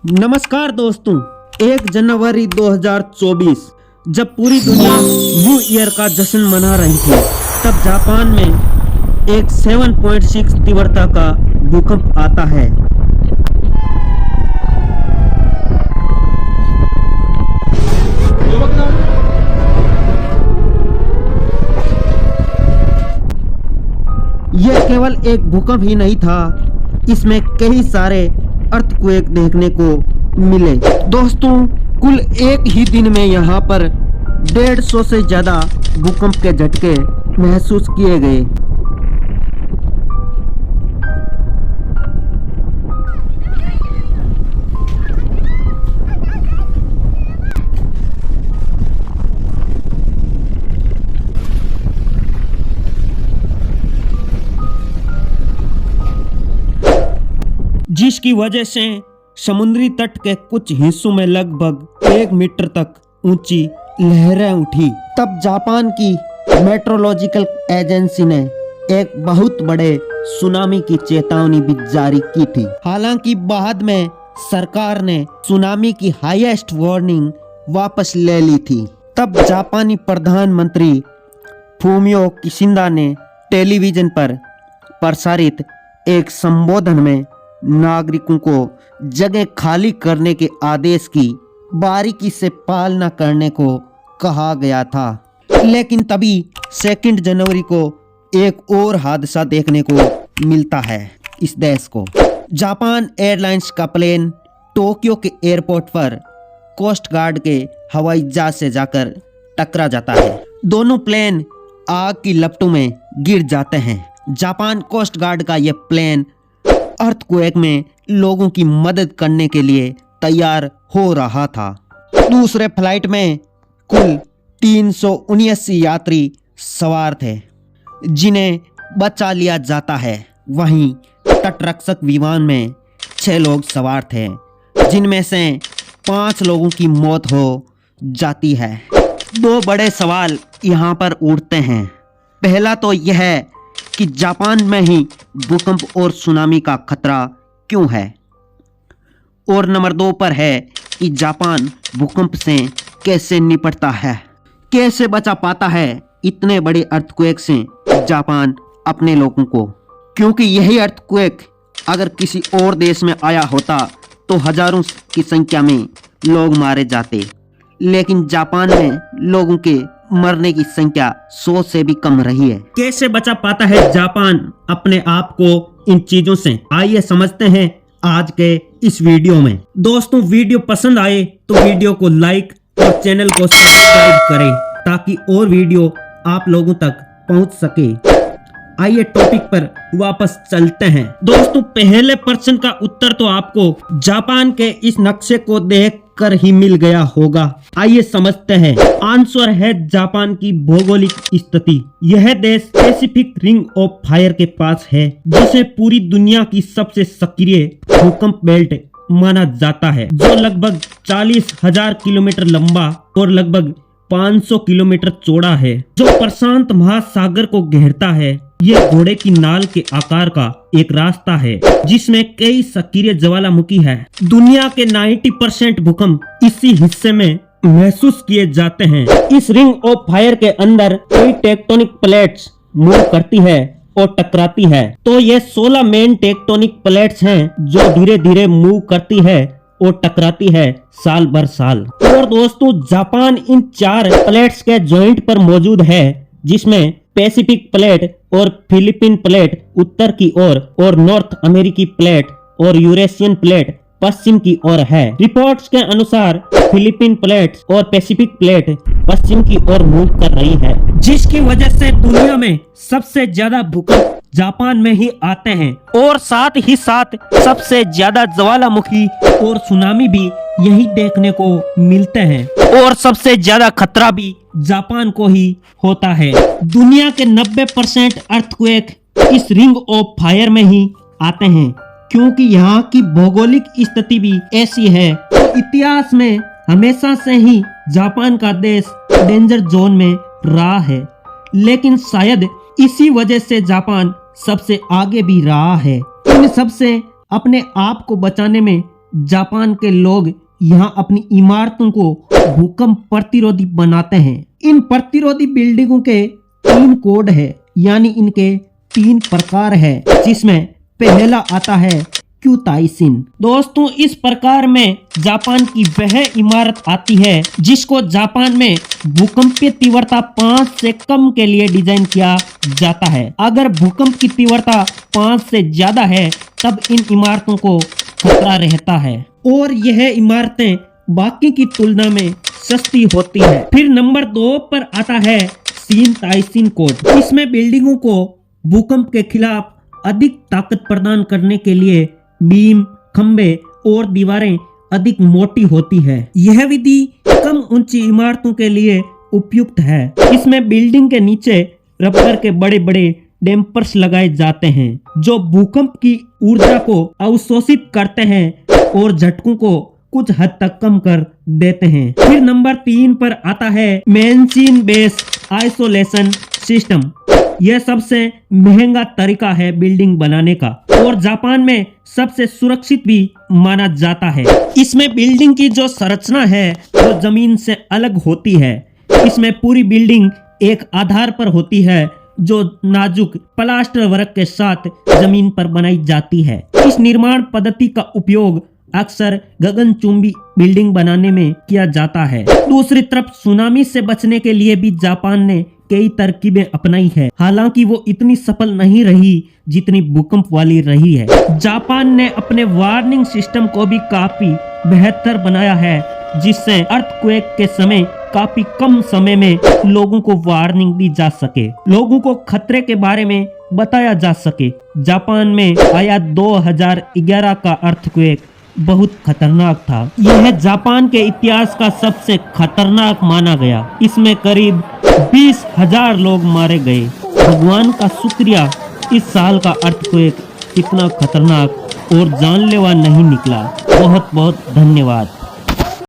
नमस्कार दोस्तों, 1 जनवरी 2024 जब पूरी दुनिया न्यू ईयर का जश्न मना रही थी, तब जापान में एक 7.6 तीव्रता का भूकंप आता है। यह केवल एक भूकंप ही नहीं था, इसमें कई सारे अर्थक्वेक देखने को मिले। दोस्तों, कुल एक ही दिन में यहाँ पर 150 से ज़्यादा भूकंप के झटके महसूस किए गए। जिसकी वजह से समुद्री तट के कुछ हिस्सों में लगभग 1 मीटर तक ऊंची लहरें उठी। तब जापान की मेट्रोलॉजिकल एजेंसी ने एक बहुत बड़े सुनामी की चेतावनी भी जारी की थी। हालांकि बाद में सरकार ने सुनामी की हाईएस्ट वार्निंग वापस ले ली थी। तब जापानी प्रधानमंत्री फूमियो किशिदा ने टेलीविजन पर प्रसारित एक संबोधन में नागरिकों को जगह खाली करने के आदेश की बारीकी से पालना करने को कहा गया था। लेकिन तभी 2 जनवरी को एक और हादसा देखने को मिलता है इस देश को। जापान एयरलाइंस का प्लेन टोक्यो के एयरपोर्ट पर कोस्ट गार्ड के हवाई जहाज से जाकर टकरा जाता है। दोनों प्लेन आग की लपटों में गिर जाते हैं। जापान कोस्ट गार्ड का यह प्लेन अर्थक्वेक में लोगों की मदद करने के लिए तैयार हो रहा था। दूसरे फ्लाइट में कुल 379 यात्री सवार थे, जिन्हें बचा लिया जाता है। वहीं तटरक्षक विमान में 6 लोग सवार थे, जिनमें से 5 लोगों की मौत हो जाती है। 2 बड़े सवाल यहाँ पर उठते हैं। पहला तो यह है कि जापान में ही भूकंप और सुनामी का खतरा क्यों है, और नंबर 2 पर है कि जापान भूकंप से कैसे निपटता है, कैसे बचा पाता है इतने बड़े अर्थक्वेक से जापान अपने लोगों को। क्योंकि यही अर्थक्वेक अगर किसी और देश में आया होता तो हजारों की संख्या में लोग मारे जाते, लेकिन जापान में लोगों के मरने की संख्या 100 से भी कम रही है। कैसे बचा पाता है जापान अपने आप को इन चीजों से, आइए समझते हैं आज के इस वीडियो में। दोस्तों, वीडियो पसंद आए तो वीडियो को लाइक और चैनल को सब्सक्राइब करें ताकि और वीडियो आप लोगों तक पहुंच सके। आइए टॉपिक पर वापस चलते हैं। दोस्तों, पहले प्रश्न का उत्तर तो आपको जापान के इस नक्शे को देख कर ही मिल गया होगा। आइए समझते हैं। आंसर है जापान की भौगोलिक स्थिति। यह देश पैसिफिक रिंग ऑफ फायर के पास है, जिसे पूरी दुनिया की सबसे सक्रिय भूकंप बेल्ट माना जाता है, जो लगभग 40,000 किलोमीटर लंबा और लगभग 500 किलोमीटर चौड़ा है, जो प्रशांत महासागर को घेरता है। ये घोड़े की नाल के आकार का एक रास्ता है, जिसमें कई सक्रिय ज्वालामुखी है। दुनिया के 90% भूकंप इसी हिस्से में महसूस किए जाते हैं। इस रिंग ऑफ फायर के अंदर कई टेक्टोनिक प्लेट्स मूव करती है और टकराती है। तो ये 16 मेन टेक्टोनिक प्लेट्स हैं, जो धीरे धीरे मूव करती है और टकराती है साल भर साल। और दोस्तों, जापान इन 4 प्लेट्स के जॉइंट पर मौजूद है, जिसमें पैसिफिक प्लेट और फिलीपीन प्लेट उत्तर की ओर और नॉर्थ अमेरिकी प्लेट और यूरेशियन प्लेट पश्चिम की ओर है। रिपोर्ट्स के अनुसार फिलीपीन प्लेट और पैसिफिक प्लेट पश्चिम की ओर मूव कर रही है, जिसकी वजह से दुनिया में सबसे ज्यादा भूकंप जापान में ही आते हैं, और साथ ही साथ सबसे ज्यादा ज्वालामुखी और सुनामी भी यही देखने को मिलते हैं, और सबसे ज्यादा खतरा भी जापान को ही होता है। दुनिया के 90% अर्थक्वेक इस रिंग ऑफ फायर में ही आते हैं, क्योंकि यहाँ की भौगोलिक स्थिति भी ऐसी है। तो इतिहास में हमेशा से ही जापान का देश डेंजर जोन में रहा है, लेकिन शायद इसी वजह से जापान सबसे आगे भी रहा है। इन सबसे अपने आप को बचाने में जापान के लोग यहाँ अपनी इमारतों को भूकंप प्रतिरोधी बनाते हैं। इन प्रतिरोधी बिल्डिंगों के 3 कोड है, यानी इनके 3 प्रकार है, जिसमें पहला आता है क्यूताइसिन। दोस्तों, इस प्रकार में जापान की वह इमारत आती है जिसको जापान में भूकंपीय तीव्रता 5 से कम के लिए डिजाइन किया जाता है। अगर भूकंप की तीव्रता 5 से ज्यादा है तब इन इमारतों को खतरा रहता है और यह इमारतें बाकी की तुलना में सस्ती होती है। फिर नंबर 2 पर आता है शिनताइशिन कोड। इसमें बिल्डिंगों को भूकंप के खिलाफ अधिक ताकत प्रदान करने के लिए बीम, खंबे और दीवारें अधिक मोटी होती है। यह विधि कम ऊंची इमारतों के लिए उपयुक्त है। इसमें बिल्डिंग के नीचे रबर के बड़े बड़े डैम्पर्स लगाए जाते हैं जो भूकंप की ऊर्जा को अवशोषित करते हैं और झटकों को कुछ हद तक कम कर देते हैं। फिर नंबर 3 पर आता है मेंशिन बेस आइसोलेशन सिस्टम। यह सबसे महंगा तरीका है बिल्डिंग बनाने का और जापान में सबसे सुरक्षित भी माना जाता है। इसमें बिल्डिंग की जो संरचना है वो जमीन से अलग होती है। इसमें पूरी बिल्डिंग एक आधार पर होती है जो नाजुक प्लास्टर वर्क के साथ जमीन पर बनाई जाती है। इस निर्माण पद्धति का उपयोग अक्सर गगनचुंबी बिल्डिंग बनाने में किया जाता है। दूसरी तरफ सुनामी से बचने के लिए भी जापान ने कई तरकीबें अपनाई है, हालांकि वो इतनी सफल नहीं रही जितनी भूकंप वाली रही है। जापान ने अपने वार्निंग सिस्टम को भी काफी बेहतर बनाया है, जिससे अर्थक्वेक के समय काफी कम समय में लोगों को वार्निंग दी जा सके, लोगों को खतरे के बारे में बताया जा सके। जापान में आया 2011 का अर्थक्वेक बहुत खतरनाक था। यह जापान के इतिहास का सबसे खतरनाक माना गया। इसमें करीब 20,000 लोग मारे गए। भगवान का शुक्रिया इस साल का अर्थक्वेक इतना खतरनाक और जानलेवा नहीं निकला। बहुत बहुत धन्यवाद।